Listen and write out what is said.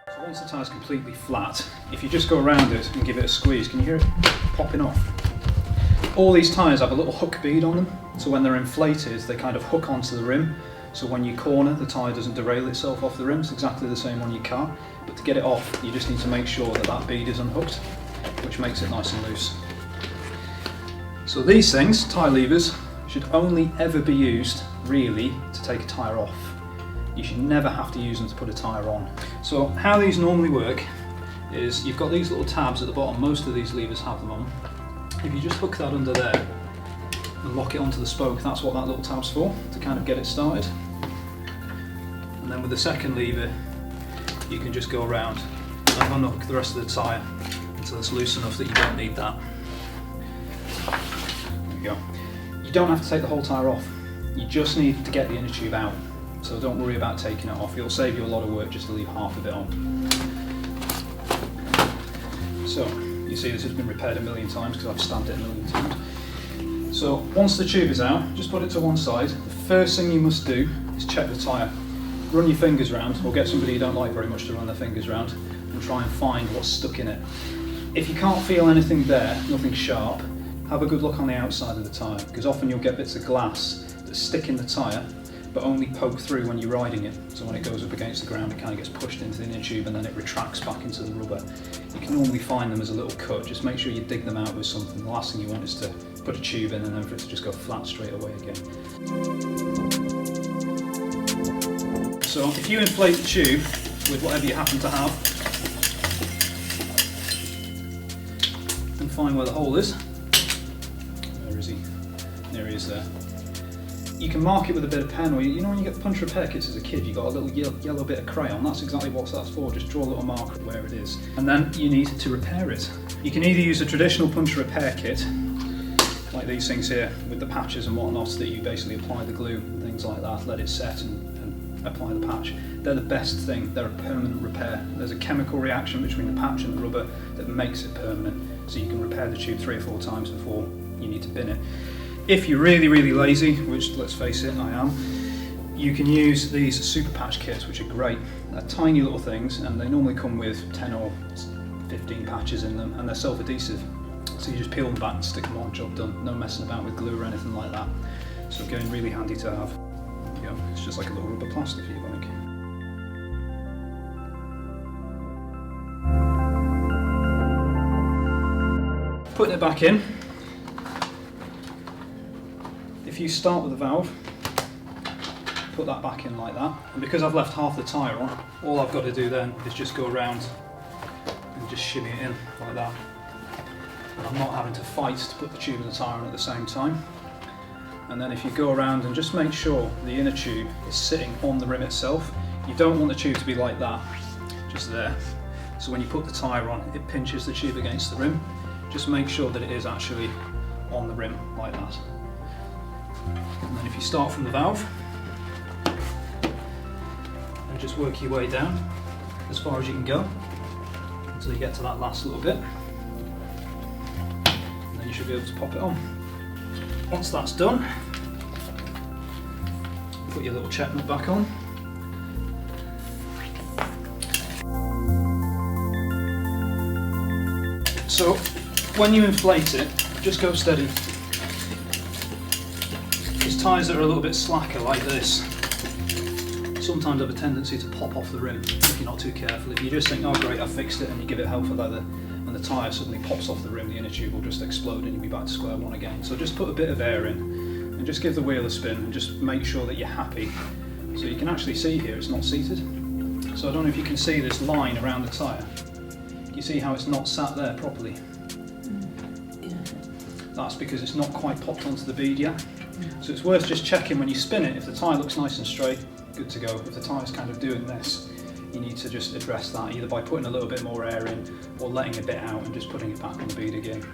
So once the tyre's completely flat, if you just go around it and give it a squeeze, can you hear it popping off? All these tyres have a little hook bead on them, so when they're inflated they kind of hook onto the rim, so when you corner the tyre doesn't derail itself off the rim. It's exactly the same on your car, but to get it off you just need to make sure that that bead is unhooked, which makes it nice and loose. So these things, tyre levers, should only ever be used really to take a tyre off. You should never have to use them to put a tyre on. So how these normally work is you've got these little tabs at the bottom, most of these levers have them on. If you just hook that under there and lock it onto the spoke, that's what that little tab's for, to kind of get it started. And then with the second lever you can just go around and unhook the rest of the tyre until it's loose enough that you don't need that. There we go. You don't have to take the whole tyre off, you just need to get the inner tube out, so don't worry about taking it off. It'll save you a lot of work just to leave half of it on. So you see this has been repaired a million times because I've stamped it a million times. So once the tube is out, just put it to one side. The first thing you must do is check the tyre. Run your fingers round, or get somebody you don't like very much to run their fingers round, and try and find what's stuck in it. If you can't feel anything there, nothing sharp, have a good look on the outside of the tyre, because often you'll get bits of glass that stick in the tyre but only poke through when you're riding it. So when it goes up against the ground it kind of gets pushed into the inner tube and then it retracts back into the rubber. You can normally find them as a little cut, just make sure you dig them out with something. The last thing you want is to put a tube in and then for it to just go flat straight away again. So if you inflate the tube with whatever you happen to have and find where the hole is, where is he? There he is there. You can mark it with a bit of pen, or you know when you get puncture repair kits as a kid, you got a little yellow bit of crayon. That's exactly what that's for. Just draw a little mark where it is, and then you need to repair it. You can either use a traditional puncture repair kit, like these things here, with the patches and whatnot, that you basically apply the glue and things like that, let it set and apply the patch. They're the best thing. They're a permanent repair. There's a chemical reaction between the patch and the rubber that makes it permanent, so you can repair the tube 3 or 4 times before you need to bin it. If you're really, really lazy, which let's face it, I am, you can use these super patch kits, which are great. They're tiny little things and they normally come with 10 or 15 patches in them, and they're self-adhesive. So you just peel them back and stick them on, job done. No messing about with glue or anything like that. So again, really handy to have. You know, it's just like a little rubber plaster if you like. Putting it back in. If you start with the valve, put that back in like that, and because I've left half the tyre on, all I've got to do then is just go around and just shimmy it in like that. And I'm not having to fight to put the tube and the tyre on at the same time. And then if you go around and just make sure the inner tube is sitting on the rim itself, you don't want the tube to be like that, just there. So when you put the tyre on, it pinches the tube against the rim. Just make sure that it is actually on the rim like that. And then if you start from the valve and just work your way down as far as you can go until you get to that last little bit, and then you should be able to pop it on. Once that's done, put your little check nut back on. So when you inflate it, just go steady. Tyres that are a little bit slacker like this sometimes have a tendency to pop off the rim if you're not too careful. If you just think, oh great, I've fixed it, and you give it hell for leather and the tyre suddenly pops off the rim, the inner tube will just explode and you'll be back to square one again. So just put a bit of air in and just give the wheel a spin and just make sure that you're happy. So you can actually see here it's not seated. So I don't know if you can see this line around the tyre. You see how it's not sat there properly? Yeah. That's because it's not quite popped onto the bead yet. So it's worth just checking when you spin it. If the tyre looks nice and straight, good to go. If the tyre's kind of doing this, you need to just address that either by putting a little bit more air in or letting a bit out and just putting it back on the bead again.